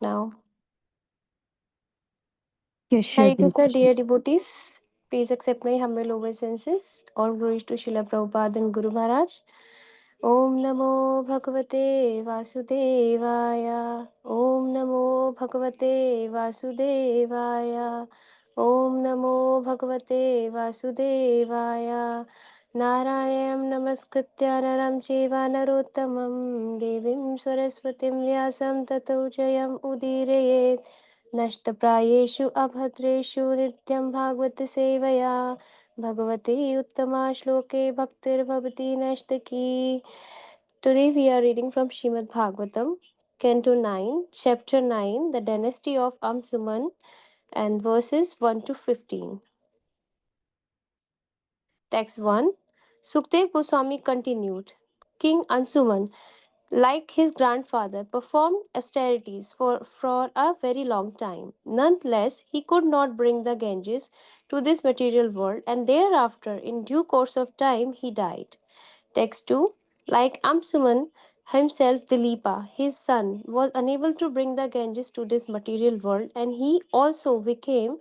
Now, Yes, Hare Shraddha. Krishna, dear devotees, please accept my humble obeisances. All glories to Srila Prabhupada and Guru Maharaj. Om Namo Bhagavate Vasudevaya. Om Namo Bhagavate Vasudevaya. Om Namo Bhagavate Vasudevaya. Narayanam Namaskritya Naram Cheva Narottamam Devim Saraswatim Vyasam Tato Jayam Udirayet नष्टप्रायेषु अभद्रेषु नित्यं भागवत सेवया भगवते उत्तमा श्लोके भक्तिर्भवति नष्टकी. Today we are reading from Srimad Bhagavatam, Canto 9, Chapter 9, The Dynasty of Amsuman, and verses 1 to 15. Text 1. Sukdev Goswami continued. King Ansuman, like his grandfather, performed austerities for a very long time. Nonetheless, he could not bring the Ganges to this material world, and thereafter, in due course of time, he died. Text 2. Like Amsuman himself, Dilipa, his son, was unable to bring the Ganges to this material world, and he also became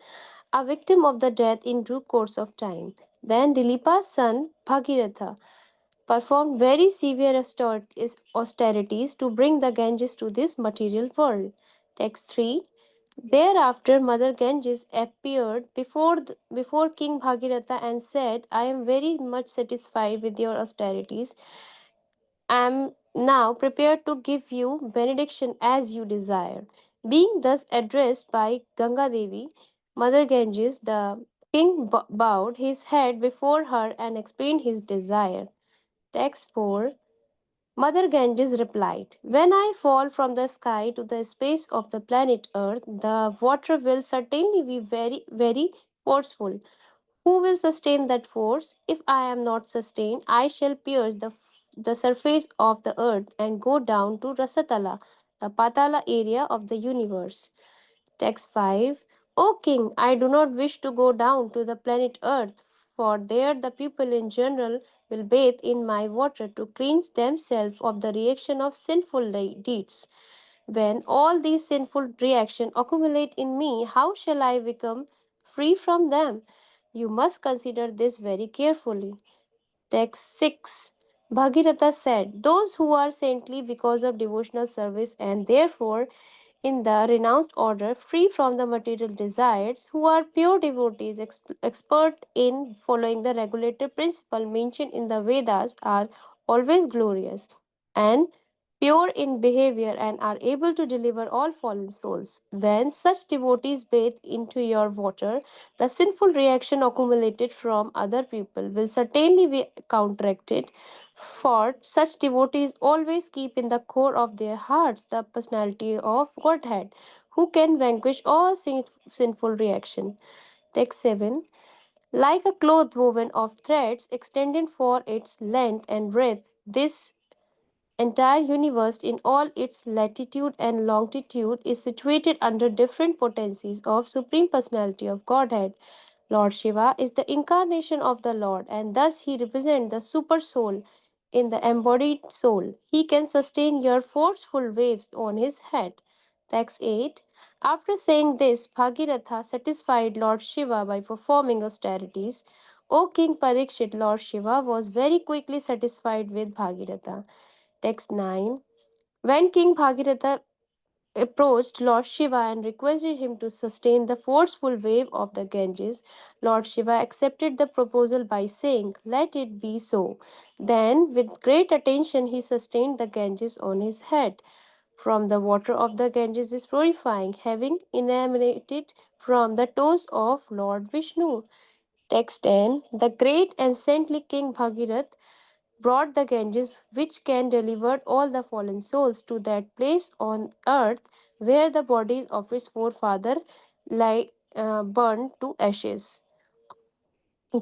a victim of the death in due course of time. Then Dilipa's son, Bhagiratha, performed very severe austerities to bring the Ganges to this material world. Text 3. Thereafter, Mother Ganges appeared before King Bhagiratha and said, I am very much satisfied with your austerities. I am now prepared to give you benediction as you desire. Being thus addressed by Ganga Devi, Mother Ganges, the king bowed his head before her and explained his desire. Text 4. Mother Ganges replied, when I fall from the sky to the space of the planet Earth, the water will certainly be very, very forceful. Who will sustain that force? If I am not sustained, I shall pierce the surface of the earth and go down to Rasatala, the Patala area of the universe. Text 5. O king, I do not wish to go down to the planet Earth, for there the people in general will bathe in my water to cleanse themselves of the reaction of sinful deeds. When all these sinful reactions accumulate in me, how shall I become free from them? You must consider this very carefully. Text 6. Bhagirath said, those who are saintly because of devotional service and therefore in the renounced order, free from the material desires, who are pure devotees, expert in following the regulated principle mentioned in the Vedas, are always glorious and pure in behavior and are able to deliver all fallen souls. When such devotees bathe into your water, the sinful reaction accumulated from other people will certainly be counteracted, for such devotees always keep in the core of their hearts the personality of Godhead, who can vanquish all sinful reaction. Text 7. Like a cloth woven of threads extended for its length and breadth, this entire universe in all its latitude and longitude is situated under different potencies of Supreme Personality of Godhead. Lord Shiva is the incarnation of the Lord, and thus he represents the super soul in the embodied soul. He can sustain your forceful waves on his head. Text 8. After saying this, Bhagiratha satisfied Lord Shiva by performing austerities. O King Parikshit, Lord Shiva was very quickly satisfied with Bhagiratha. Text 9. When King Bhagiratha approached Lord Shiva and requested him to sustain the forceful wave of the Ganges, Lord Shiva accepted the proposal by saying, let it be so. Then, with great attention, he sustained the Ganges on his head. From the water of the Ganges is purifying, having emanated from the toes of Lord Vishnu. Text 10. The great and saintly King Bhagirath brought the Ganges, which can deliver all the fallen souls to that place on earth where the bodies of his forefathers lie burned to ashes.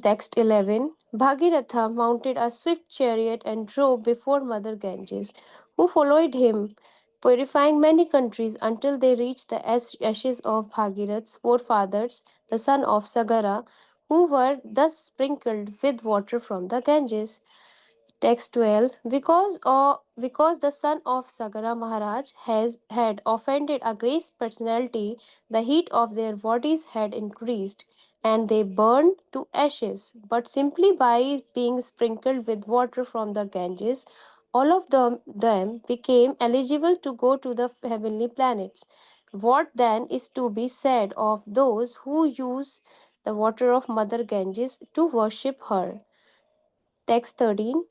Text 11. Bhagiratha mounted a swift chariot and drove before Mother Ganges, who followed him, purifying many countries until they reached the ashes of Bhagirath's forefathers, the son of Sagara, who were thus sprinkled with water from the Ganges. Text 12. Because the son of Sagara Maharaj has had offended a great personality, the heat of their bodies had increased, and they burned to ashes. But simply by being sprinkled with water from the Ganges, all of them became eligible to go to the heavenly planets. What then is to be said of those who use the water of Mother Ganges to worship her? Text 13.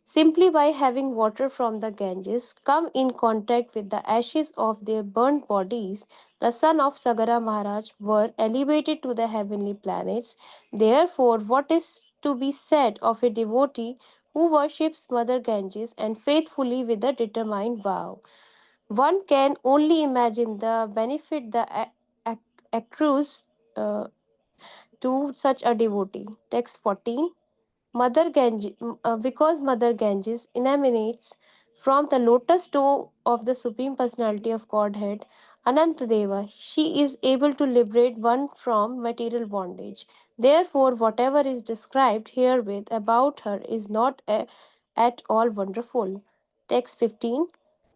Simply by having water from the Ganges come in contact with the ashes of their burnt bodies, the son of Sagara Maharaj were elevated to the heavenly planets. Therefore, what is to be said of a devotee who worships Mother Ganges and faithfully with a determined vow? One can only imagine the benefit that accrues to such a devotee. Text 14. Because Mother Ganges emanates from the lotus toe of the Supreme Personality of Godhead, Anantadeva, she is able to liberate one from material bondage. Therefore, whatever is described herewith about her is not at all wonderful. Text 15.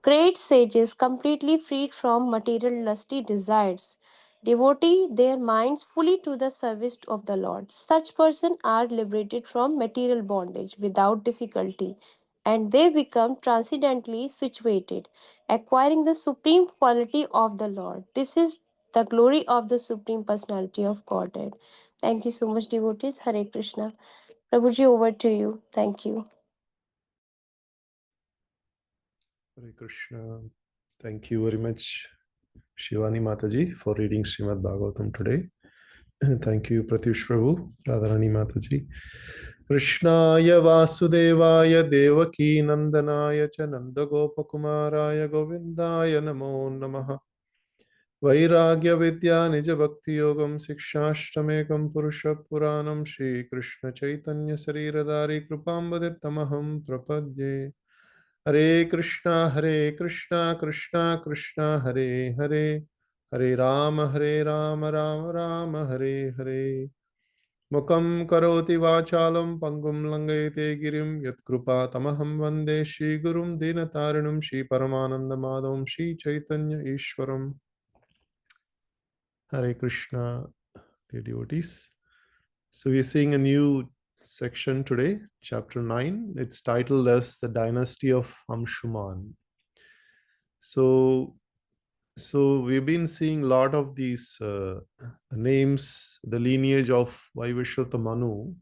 Great sages, completely freed from material lusty desires, devotee their minds fully to the service of the Lord. Such persons are liberated from material bondage without difficulty, and they become transcendently situated, acquiring the supreme quality of the Lord. This is the glory of the Supreme Personality of Godhead. Thank you so much, devotees. Hare Krishna. Prabhuji, over to you. Thank you. Hare Krishna. Thank you very much, Shivani Mataji, for reading Srimad Bhagavatam today. Thank you, Pratyush Prabhu, Radharani Mataji. Krishnaya Vasudevaya Devaki Nandanaya Cha Nandagopakumaraya Govindaya Namo Namaha. Vairagya Vidya Nija Bhakti Yogam Sikshashtamekam Purusha Puranam Shri Krishna Chaitanya Sariradari Krupambadittamaham Prapadye. Hare Krishna, Krishna Krishna, Hare Hare, Hare Rama, Rama Hare Hare. Mukam karoti vachalam pangum langayate girim yat krupa tamaham vande Shri Gurum Dinatarinam Shri Paramananda Madhavam Shri Chaitanya Ishwaram. Hare Krishna, dear devotees. So we are seeing a new section today, chapter 9. It's titled as The Dynasty of Amshuman. So we've been seeing a lot of these names, the lineage of Vaivashvata Manu.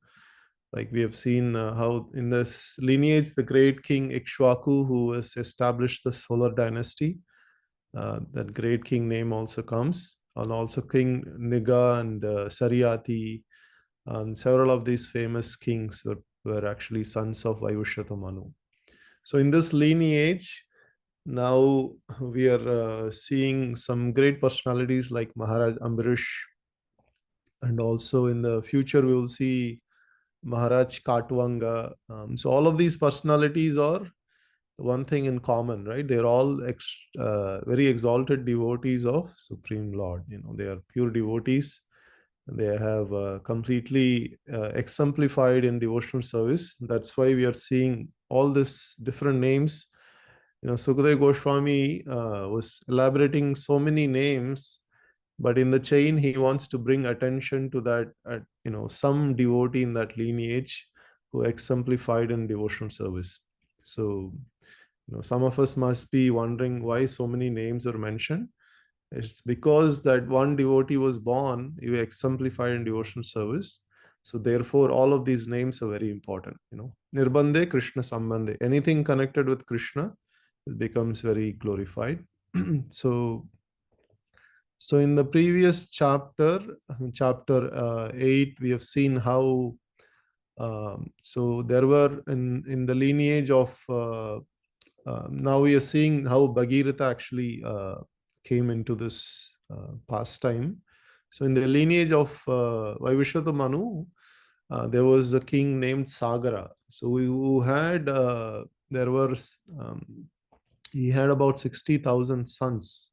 Like we have seen how in this lineage, the great king Ikshvaku, who has established the solar dynasty, that great king name also comes, and also King Niga and Saryati, and several of these famous kings were actually sons of Vaivashvata Manu. So in this lineage, now we are seeing some great personalities like Maharaj Ambarish, and also in the future we will see Maharaj Katwanga. So all of these personalities are one thing in common, right? They're all very exalted devotees of Supreme Lord. You know, they are pure devotees. They have completely exemplified in devotional service. That's why we are seeing all these different names. You know, Sukadeva Goswami was elaborating so many names, but in the chain he wants to bring attention to that, some devotee in that lineage who exemplified in devotional service. So, some of us must be wondering why so many names are mentioned. It's because that one devotee was born, he exemplified in devotional service. So therefore, all of these names are very important. Nirbandhe Krishna Sambandhe. Anything connected with Krishna, it becomes very glorified. so so in the previous chapter, chapter 8, we have seen how so there were in the lineage of now we are seeing how Bhagirath actually came into this pastime. So in the lineage of Vaivashvata Manu, there was a king named Sagara. So who had there were he had about 60,000 sons.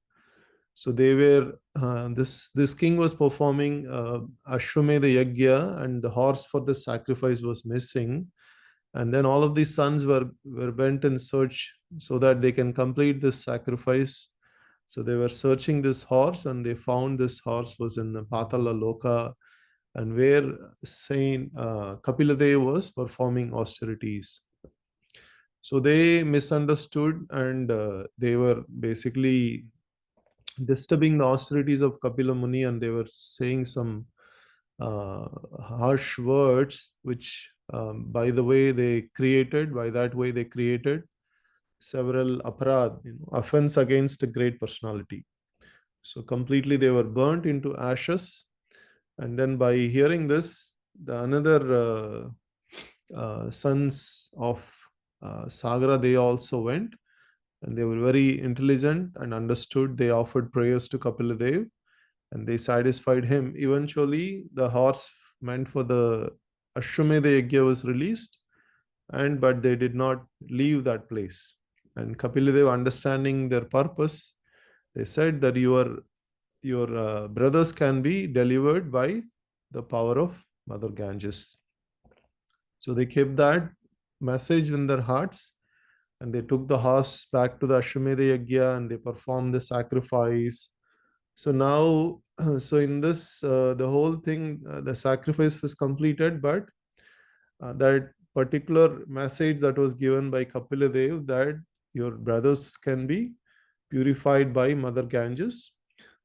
So they were this king was performing Ashwamedha Yagya, and the horse for the sacrifice was missing. And then all of these sons were went in search so that they can complete this sacrifice. So they were searching this horse, and they found this horse was in Patala Loka, and where Saint Kapiladev was performing austerities. So they misunderstood, and they were basically disturbing the austerities of Kapila Muni, and they were saying some uh, harsh words, which, by the way, they created, by that way, they created several aparad, offense against a great personality. So completely they were burnt into ashes. And then by hearing this, the another sons of Sagara, they also went, and they were very intelligent and understood. They offered prayers to Kapiladev, and they satisfied him. Eventually, the horse meant for the Ashwamedha Yajna was released, and but they did not leave that place. And Kapiladev, understanding their purpose, they said that your brothers can be delivered by the power of Mother Ganges. So they kept that message in their hearts, and they took the horse back to the Ashwamedha Yajna, and they performed the sacrifice. So now, so in this, the whole thing, the sacrifice was completed, but that particular message that was given by Kapila Dev, that your brothers can be purified by Mother Ganges.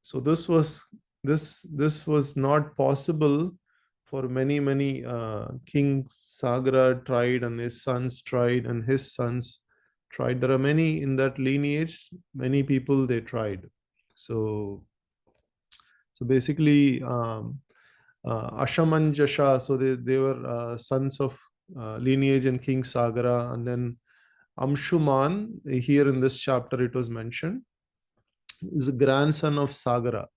So this was not possible for many King Sagara tried, and his sons tried, and his sons tried. There are many in that lineage. Many people they tried. So basically, Ashamanjasha. So they were sons of lineage in King Sagara, and then Amshuman. Here in this chapter, it was mentioned, is a grandson of Sagara.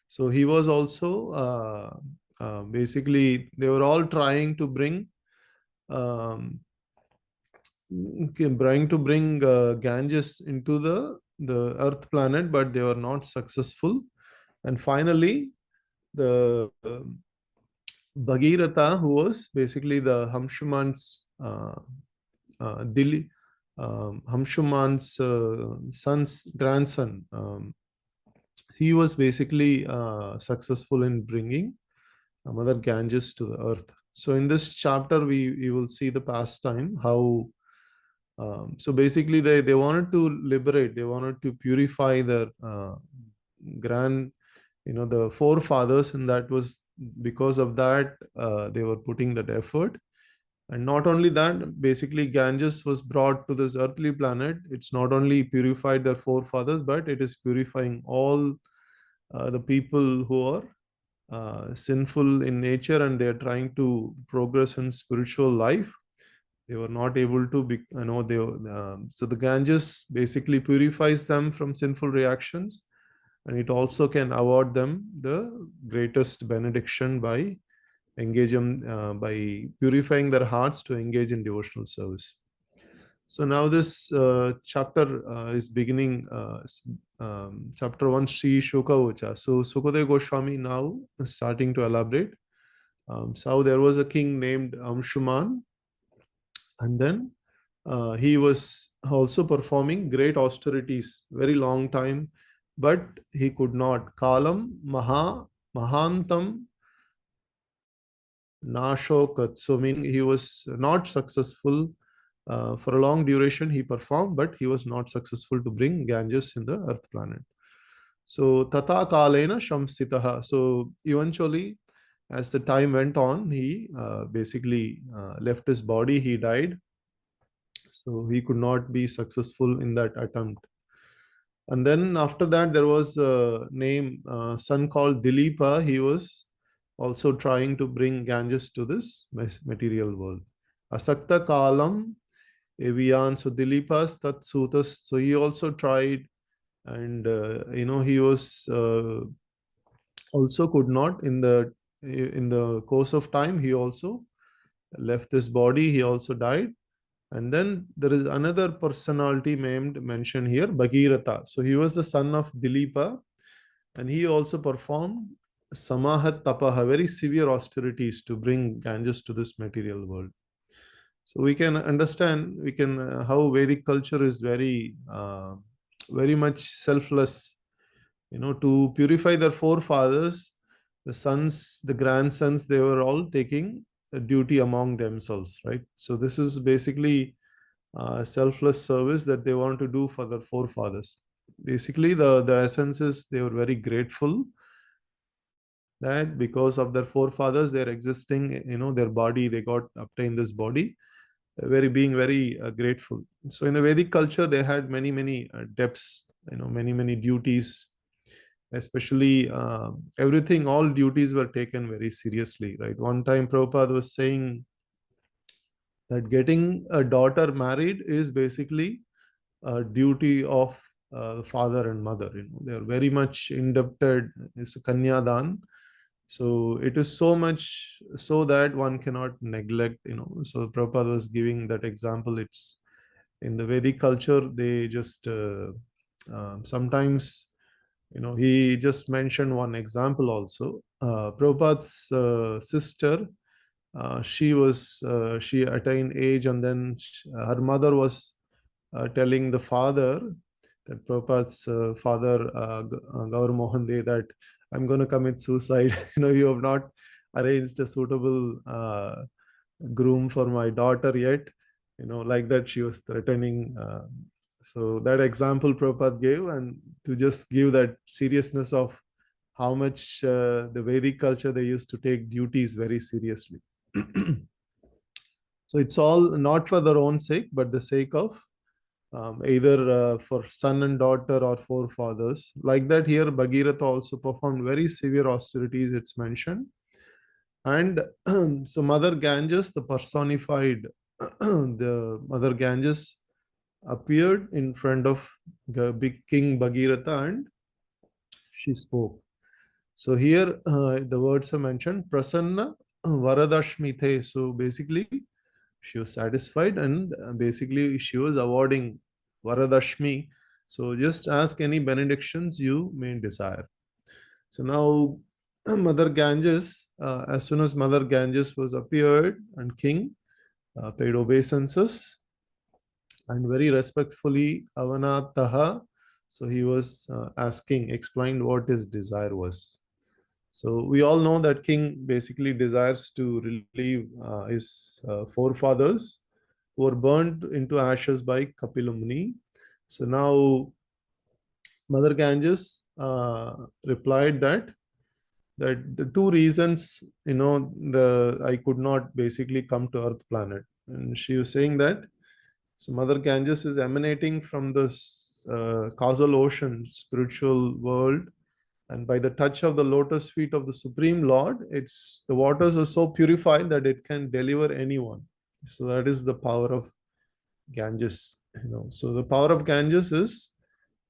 So he was also basically, they were all trying to bring um, Ganges into the Earth planet, but they were not successful. And finally, the Bhagirath, who was basically the Hamshuman's Dili, Hamshuman's son's grandson. He was basically successful in bringing Mother Ganges to the earth. So in this chapter, we will see the pastime, how so basically they wanted to liberate, they wanted to purify their grand, the forefathers, and that was because of that they were putting that effort. And not only that, basically Ganges was brought to this earthly planet. It's not only purified their forefathers, but it is purifying all the people who are sinful in nature, and they are trying to progress in spiritual life. They were not able to be, so the Ganges basically purifies them from sinful reactions, and it also can award them the greatest benediction by by purifying their hearts to engage in devotional service. So now this chapter is beginning, chapter 1, Sri Shukavacha. So Sukadev Goswami now is starting to elaborate. So there was a king named Amshuman, and then he was also performing great austerities, very long time, but he could not. Kalam Mahantam Nashokat. So meaning he was not successful. For a long duration he performed, but he was not successful to bring Ganges in the earth planet. So Tata Kalena Shamsitaha. So eventually, as the time went on, he basically left his body, he died. So he could not be successful in that attempt. And then after that, there was a son called Dilipa. He was also trying to bring Ganges to this material world. Asakta Kalam Evian. So Dilipas Tat Sutas. So he also tried, and he was also could not. In the course of time, he also left this body. He also died. And then there is another personality mentioned here, Bhagirath. So he was the son of Dilipa, and he also performed Samahat Tapaha, very severe austerities to bring Ganges to this material world. So we can understand, we can how Vedic culture is very much selfless. To purify their forefathers, the sons, the grandsons, they were all taking a duty among themselves, right? So this is basically selfless service that they want to do for their forefathers. Basically, the essence is they were very grateful that because of their forefathers, they're existing. Their body, they got obtained this body. Very being very grateful. So in the Vedic culture, they had many depths. Many duties. Especially everything, all duties were taken very seriously. Right. One time, Prabhupada was saying that getting a daughter married is basically a duty of the father and mother. They are very much indebted. It's a kanyadan. So it is so much so that one cannot neglect. So Prabhupada was giving that example. It's in the Vedic culture, they just sometimes, he just mentioned one example also. Prabhupada's sister, she attained age, and then her mother was telling the father, that Prabhupada's father, Gaur Mohan De, that I'm going to commit suicide. You have not arranged a suitable groom for my daughter yet. Like that, she was threatening. So that example Prabhupada gave, and to just give that seriousness of how much the Vedic culture, they used to take duties very seriously. So it's all not for their own sake, but the sake of either for son and daughter or forefathers. Like that, here Bhagirath also performed very severe austerities, it's mentioned. And so Mother Ganges, the personified, the Mother Ganges appeared in front of big King Bhagirath, and she spoke. So here the words are mentioned, Prasanna Varadashmithe. So basically, she was satisfied, and basically she was awarding Varadashmi. So just ask any benedictions you may desire. So now Mother Ganges, as soon as Mother Ganges was appeared, and king paid obeisances, and very respectfully Avanataha. So he was asking, explained what his desire was. So we all know that king basically desires to relieve his forefathers who were burnt into ashes by Kapila Muni. So now Mother Ganges replied that the two reasons, the I could not basically come to Earth planet, and she was saying that, so Mother Ganges is emanating from this causal ocean, spiritual world, and by the touch of the lotus feet of the Supreme Lord, it's the waters are so purified that it can deliver anyone. So that is the power of Ganges. So the power of Ganges is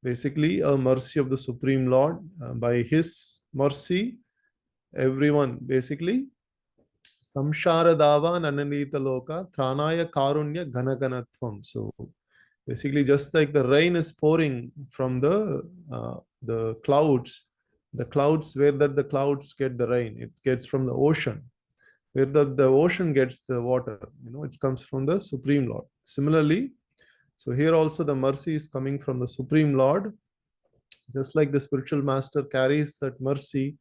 basically a mercy of the Supreme Lord. By His mercy, everyone basically samshara dava nananita loka tranaya karunya ganaganatvam. So basically, just like the rain is pouring from the clouds, the clouds, where that the clouds get the rain, it gets from the ocean. Where the ocean gets the water, it comes from the Supreme Lord. Similarly, so here also the mercy is coming from the Supreme Lord. Just like the spiritual master carries that mercy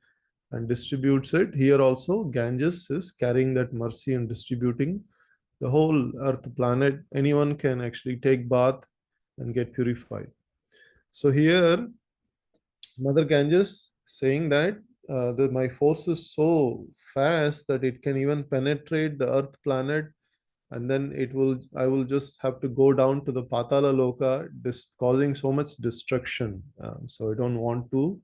and distributes it, here also Ganges is carrying that mercy and distributing the whole earth planet. Anyone can actually take bath and get purified. So here Mother Ganges saying that my force is so fast that it can even penetrate the earth planet, and then I will just have to go down to the Patala Loka, causing so much destruction. So I don't want to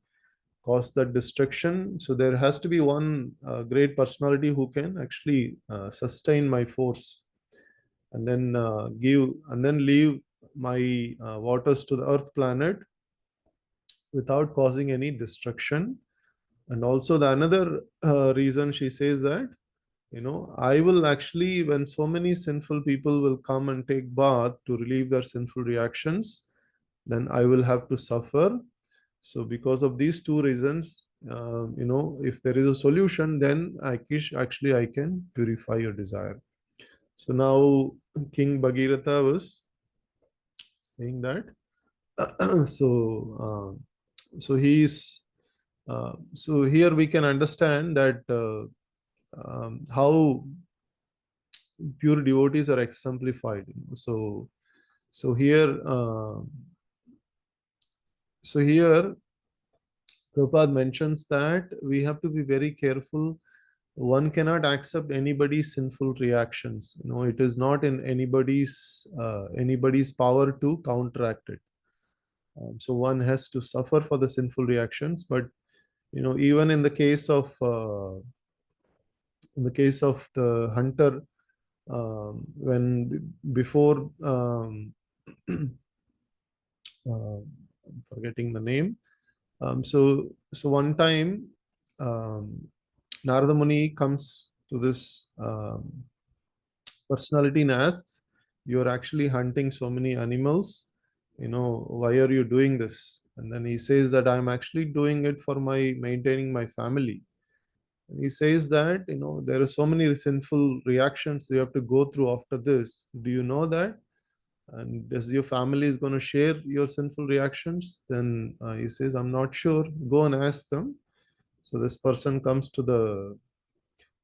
cause that destruction. So there has to be one great personality who can actually sustain my force, and then leave my waters to the earth planet without causing any destruction. And also the another reason, she says that, I will actually, when so many sinful people will come and take bath to relieve their sinful reactions, then I will have to suffer. So because of these two reasons, if there is a solution, then actually I can purify your desire. So now King Bhagirath was saying that. so so he's so here we can understand that how pure devotees are exemplified. So here so here Prabhupada mentions that we have to be very careful. One cannot accept anybody's sinful reactions. It is not in anybody's power to counteract it. So one has to suffer for the sinful reactions. But even in the case of the hunter, when before I'm forgetting the name. So one time, um, Narada Muni comes to this personality and asks, "You're actually hunting so many animals. Why are you doing this?" And then he says that I'm actually doing it for my maintaining my family. And he says that there are so many sinful reactions you have to go through after this. Do you know that? And does your family is going to share your sinful reactions? Then he says, I'm not sure. Go and ask them. So this person comes to the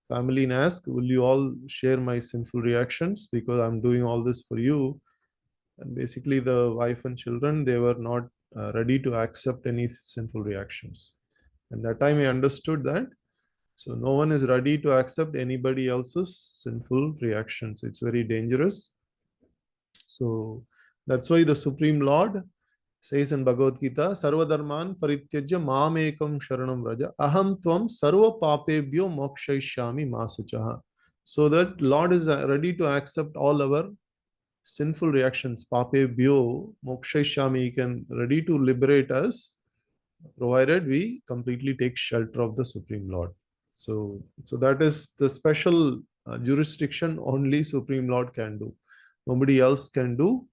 family and asks, will you all share my sinful reactions, because I'm doing all this for you? And basically the wife and children, they were not ready to accept any sinful reactions. And that time he understood that so no one is ready to accept anybody else's sinful reactions. It's very dangerous. So that's why the Supreme Lord says in Bhagavad Gita, Sarva Dharman Parityajya Mamekam Sharanam Raja Aham Tvam Sarva Papebhyo Mokshaishyami Masuchaha. So that Lord is ready to accept all our sinful reactions. Papebhyo Mokshaishyami, He can ready to liberate us, provided we completely take shelter of the Supreme Lord. So that is the special jurisdiction only Supreme Lord can do. Nobody else can do.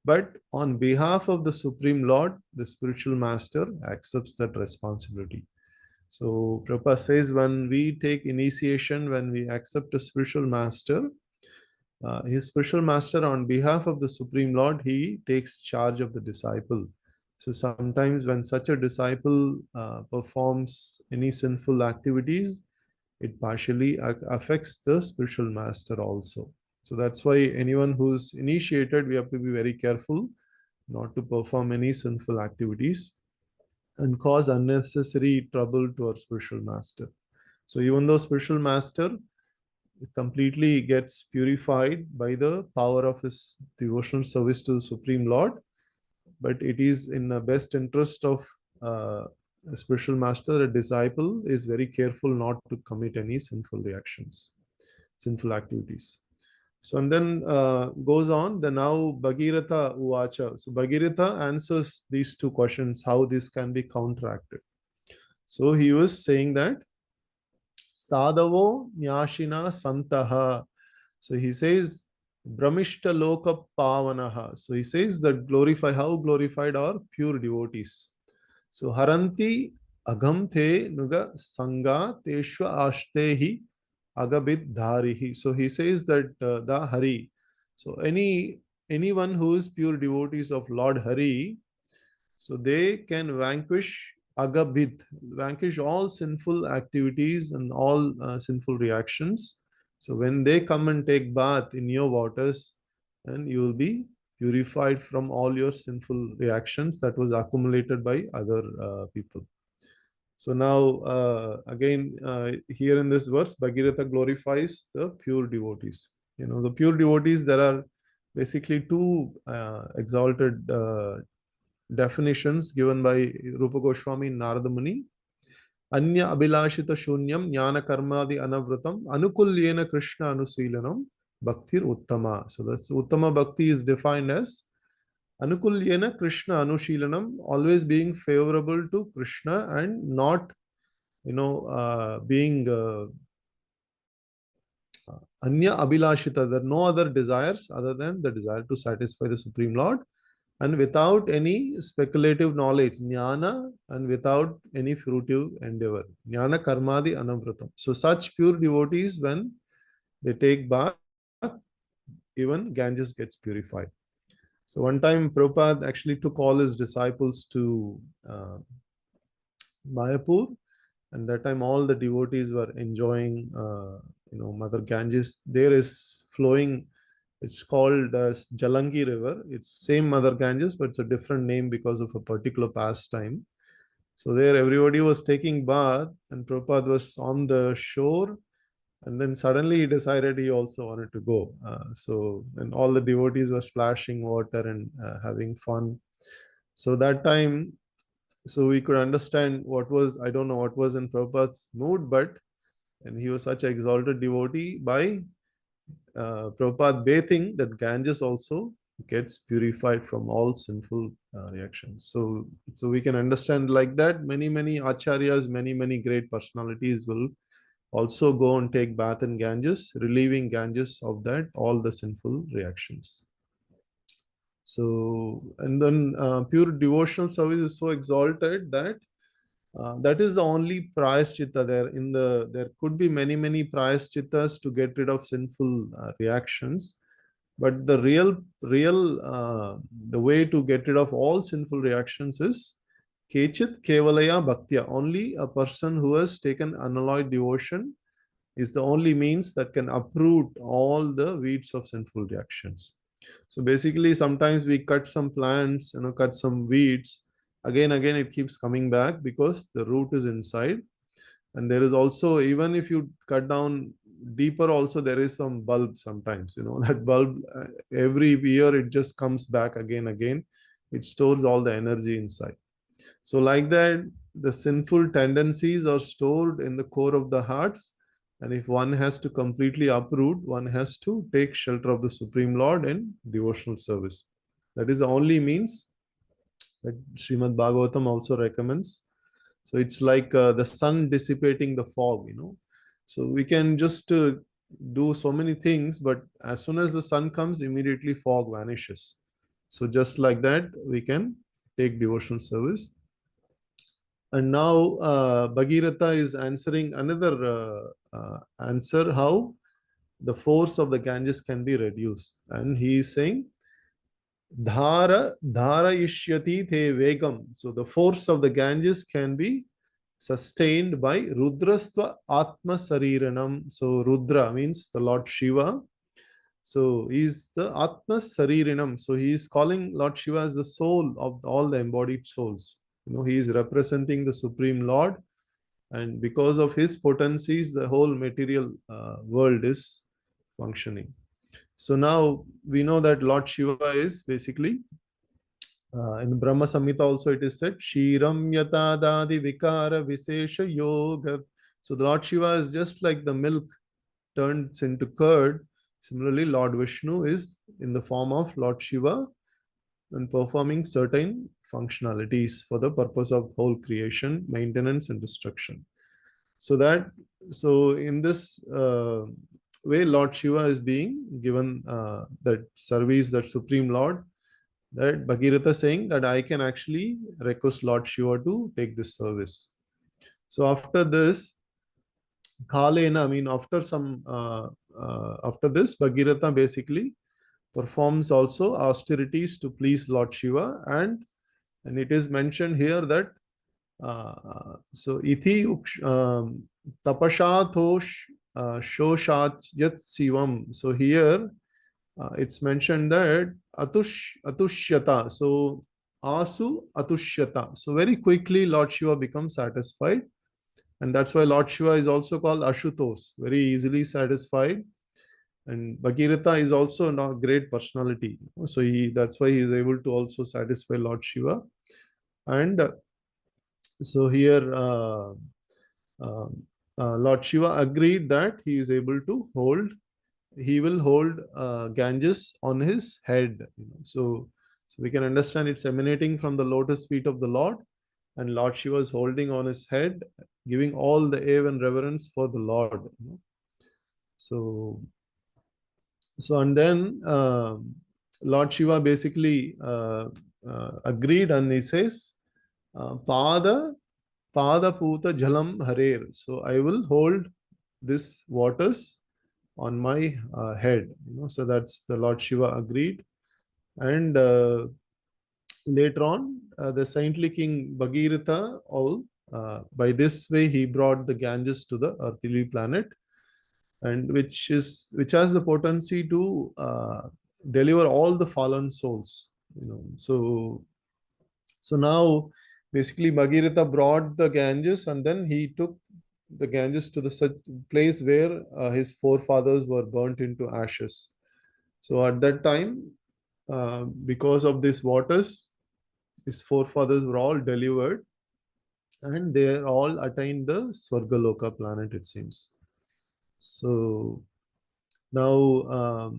But on behalf of the Supreme Lord, the spiritual master accepts that responsibility. So Prabhupada says when we take initiation, when we accept a spiritual master, his spiritual master, on behalf of the Supreme Lord, he takes charge of the disciple. So sometimes when such a disciple performs any sinful activities, it partially affects the spiritual master also. So that's why anyone who's initiated, we have to be very careful not to perform any sinful activities and cause unnecessary trouble to our spiritual master. So even though spiritual master completely gets purified by the power of his devotional service to the Supreme Lord, but it is in the best interest of a spiritual master, a disciple is very careful not to commit any sinful reactions, sinful activities. So and then goes on, the now Bhagirath Uvacha. So Bhagirath answers these two questions, how this can be counteracted. So he was saying that Sadavo Nyashina Santaha. So he says Brahmishta Loka Pavanaha. So he says that how glorified are pure devotees. So Haranti Agam The Nuga Sangha Teshva Ashtehi Agabit Dharihi. So he says that the Hari. So anyone who is pure devotees of Lord Hari, so they can vanquish all sinful activities and all sinful reactions. So when they come and take bath in your waters, and you will be purified from all your sinful reactions that was accumulated by other people. So now, again, here in this verse, Bhagirath glorifies the pure devotees. The pure devotees, there are basically two exalted definitions given by Rupa Goswami and Narada Muni. Anya abhilashita shunyam jnana karmadi anavratam anukulyena Krishna anusilanam bhaktir uttama. So that's uttama bhakti is defined as anukulyena Krishna anushilanam, always being favorable to Krishna and not, being anya abhilashita. There are no other desires other than the desire to satisfy the Supreme Lord, and without any speculative knowledge, jnana, and without any fruitive endeavor. Jnana karmadi anavratam. So such pure devotees, when they take bath, even Ganges gets purified. So one time Prabhupada actually took all his disciples to Mayapur, and that time all the devotees were enjoying, Mother Ganges. There is flowing. It's called as Jalangi River. It's same Mother Ganges, but it's a different name because of a particular pastime. So there, everybody was taking bath, and Prabhupada was on the shore, and then suddenly he decided he also wanted to go. And all the devotees were splashing water and having fun. So that time, so we could understand what was, I don't know what was in Prabhupada's mood, but and he was such an exalted devotee, by Prabhupada bathing, that Ganges also gets purified from all sinful reactions. So we can understand like that. Many acharyas, many great personalities will also go and take bath in Ganges, relieving Ganges of that all the sinful reactions. So, and then pure devotional service is so exalted that that is the only prayaschitta there. There could be many prayaschittas to get rid of sinful reactions, but the the way to get rid of all sinful reactions is kechit kevalaya bhaktya. Only a person who has taken unalloyed devotion is the only means that can uproot all the weeds of sinful reactions. So basically, sometimes we cut some plants, cut some weeds. Again, it keeps coming back because the root is inside. And there is also, even if you cut down deeper, also there is some bulb sometimes. That bulb, every year it just comes back again. It stores all the energy inside. So, like that, the sinful tendencies are stored in the core of the hearts. And if one has to completely uproot, one has to take shelter of the Supreme Lord in devotional service. That is the only means that Srimad Bhagavatam also recommends. So it's like the sun dissipating the fog. So we can just do so many things, but as soon as the sun comes, immediately fog vanishes. So just like that, we can take devotional service. And now Bhagirath is answering another answer, how the force of the Ganges can be reduced. And he is saying, Dhara ishyati te vegam. So the force of the Ganges can be sustained by Rudrastva Atma Sariranam. So Rudra means the Lord Shiva. So he is the Atma Sariranam. So he is calling Lord Shiva as the soul of all the embodied souls. He is representing the Supreme Lord, and because of his potencies, the whole material world is functioning. So now we know that Lord Shiva is basically, in Brahma Samhita also it is said, Shiram Yatadadi Vikara Visesha Yoga. So the Lord Shiva is just like the milk turns into curd. Similarly, Lord Vishnu is in the form of Lord Shiva and performing certain functionalities for the purpose of whole creation, maintenance, and destruction. So in this way, Lord Shiva is being given that service, that Supreme Lord, that Bhagirath saying that I can actually request Lord Shiva to take this service. So after this, Kalena, I mean, after this, Bhagirath basically performs also austerities to please Lord Shiva, and it is mentioned here that so ithi tapashathosh shoshat yat sivam. So here it's mentioned that atushyata. So asu atushyata. So very quickly Lord Shiva becomes satisfied, and that's why Lord Shiva is also called Ashutos, very easily satisfied. And Bhagirath is also a great personality. So that's why he is able to also satisfy Lord Shiva. And so here uh, Lord Shiva agreed that he is able to he will hold Ganges on his head. So we can understand it's emanating from the lotus feet of the Lord, and Lord Shiva is holding on his head, giving all the awe and reverence for the Lord. So, and then Lord Shiva basically agreed, and he says, Pada Pada Puta Jalam Harer. So I will hold this waters on my head. So that's the Lord Shiva agreed. And later on, the saintly king Bhagirath, by this way he brought the Ganges to the earthly planet, and which has the potency to deliver all the fallen souls. So now basically Bhagirath brought the Ganges, and then he took the Ganges to the such place where his forefathers were burnt into ashes. So at that time, because of these waters, his forefathers were all delivered, and they all attained the Swargaloka planet, it seems. So now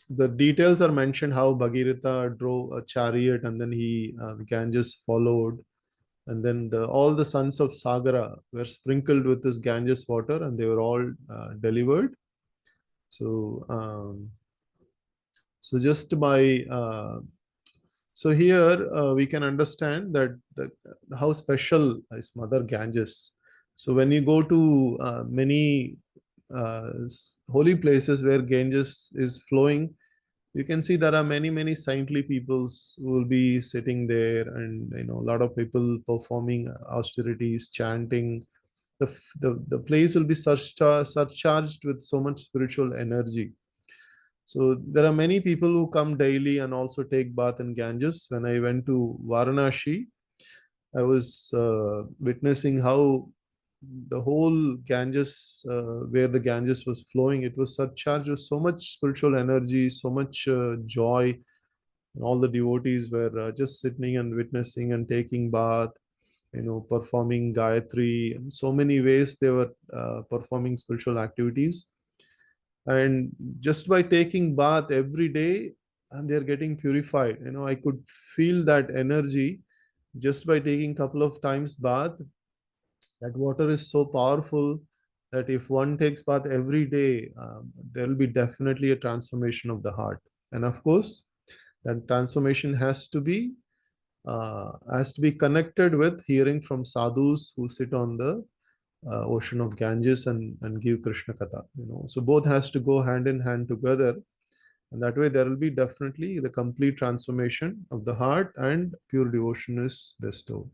the details are mentioned how Bhagirath drove a chariot, and then the Ganges followed, and then all the sons of Sagara were sprinkled with this Ganges water, and they were all delivered. So, so just by so here we can understand that how special is Mother Ganges. So when you go to many holy places where Ganges is flowing, you can see there are many saintly peoples who will be sitting there, and a lot of people performing austerities, chanting. The place will be surcharged with so much spiritual energy. So there are many people who come daily and also take bath in Ganges. When I went to Varanasi, I was witnessing how the whole Ganges, where the Ganges was flowing, it was surcharged with so much spiritual energy, so much joy. And all the devotees were just sitting and witnessing and taking bath, performing Gayatri. In so many ways, they were performing spiritual activities. And just by taking bath every day, and they're getting purified. I could feel that energy just by taking couple of times bath. That water is so powerful that if one takes bath every day, there will be definitely a transformation of the heart. And of course, that transformation has to be connected with hearing from sadhus who sit on the ocean of Ganges and give Krishna Katha. So both has to go hand in hand together, and that way there will be definitely the complete transformation of the heart, and pure devotion is bestowed.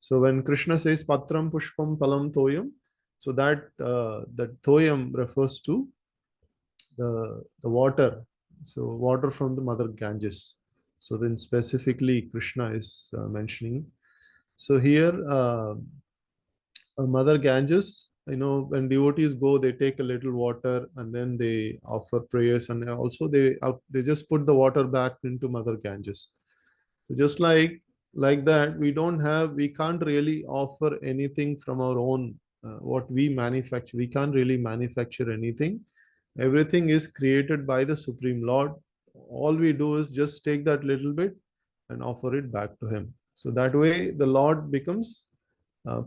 So when Krishna says Patram Pushpam Palam Toyam, so that Toyam refers to the water, so water from the mother Ganges. So then specifically Krishna is mentioning. So here Mother Ganges, when devotees go, they take a little water and then they offer prayers, and also they just put the water back into Mother Ganges. So just like that, we can't really offer anything from our own. What we manufacture, we can't really manufacture anything. Everything is created by the Supreme Lord. All we do is just take that little bit and offer it back to Him. So that way, the Lord becomes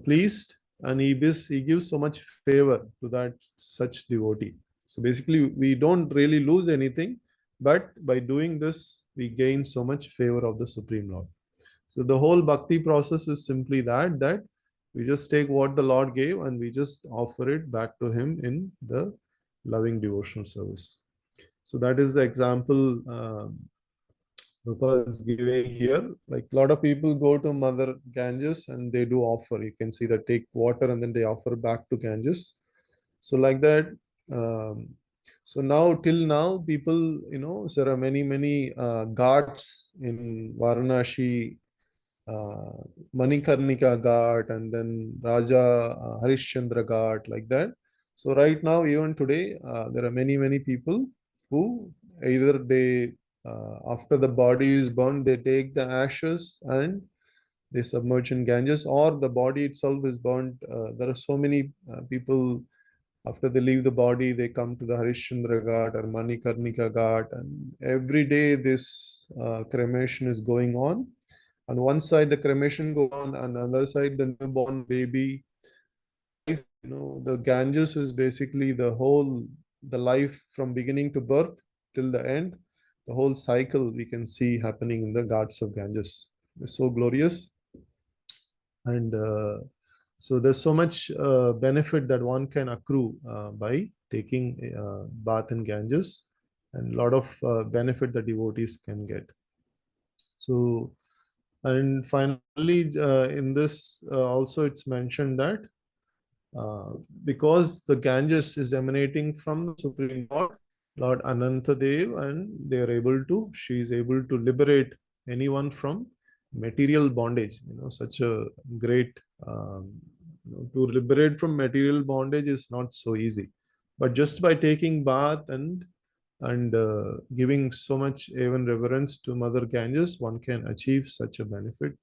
pleased, and he gives so much favor to that such devotee. So basically, we don't really lose anything, but by doing this, we gain so much favor of the Supreme Lord. So the whole bhakti process is simply that we just take what the Lord gave and we just offer it back to Him in the loving devotional service. So that is the example Prabhupada is giving here. Like a lot of people go to Mother Ganges and they do offer. You can see that take water and then they offer back to Ganges. So like that. Um, so now till now, people, there are many ghats in Varanasi, uh, Manikarnika Ghat, and then Raja Harishchandra Ghat, like that. So right now, even today, there are many people who either after the body is burned, they take the ashes and they submerge in Ganges, or the body itself is burnt. There are so many people, after they leave the body, they come to the Harishchandra Ghat or Manikarnika Ghat, and every day this cremation is going on. On one side, the cremation go on, and on the other side, the newborn baby life. The Ganges is basically the life from beginning to birth till the end. The whole cycle we can see happening in the Ghats of Ganges. It's so glorious, and so there's so much benefit that one can accrue by taking bath in Ganges, and a lot of benefit the devotees can get. So, and finally, in this also it's mentioned that uh, because the Ganges is emanating from the Supreme Lord Anantadev, and they are able to, she is able to liberate anyone from material bondage. Such a great, to liberate from material bondage is not so easy. But just by taking bath and giving so much even reverence to Mother Ganges, one can achieve such a benefit.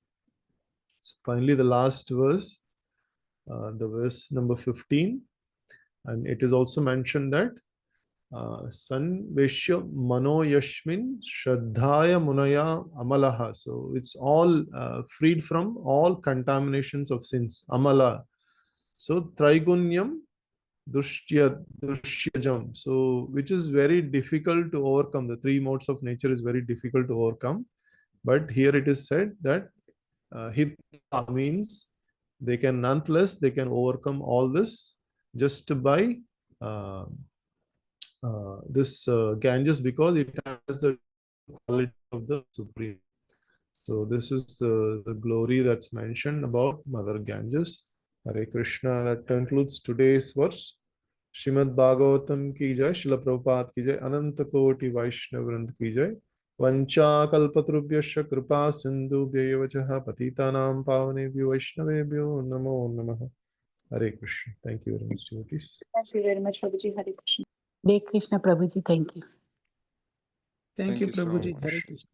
So finally, the last verse, the verse number 15, and it is also mentioned that san veshya mano yashmin shraddhaya munaya amalaha. So it's all freed from all contaminations of sins. Amala. So trigunyam dushyajam. So which is very difficult to overcome. The three modes of nature is very difficult to overcome. But here it is said that hita means they can, nonetheless, they can overcome all this just by uh, this Ganges, because it has the quality of the Supreme. So this is the glory that's mentioned about Mother Ganges. Hare Krishna. That concludes today's verse. Srimad Bhagavatam ki jai, Srila Prabhupada ki jai, Ananta Koti Vaishnavrind ki jai. Vancha kalpatrubhyasya kripa sindhu bhyayavachaha patitanam pavanebhyo Vaishnavebhyo namo namaha. Hare Krishna. Thank you very much, devotees. Thank you very much, Prabhuji. Hare Krishna. Hare Krishna, Prabhuji. Thank you. Thank you, Prabhuji. so Hare much. Krishna.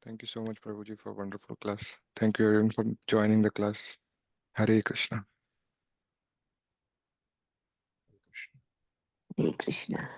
Thank you so much, Prabhuji, for wonderful class. Thank you everyone for joining the class. Hare Krishna. Hare Krishna.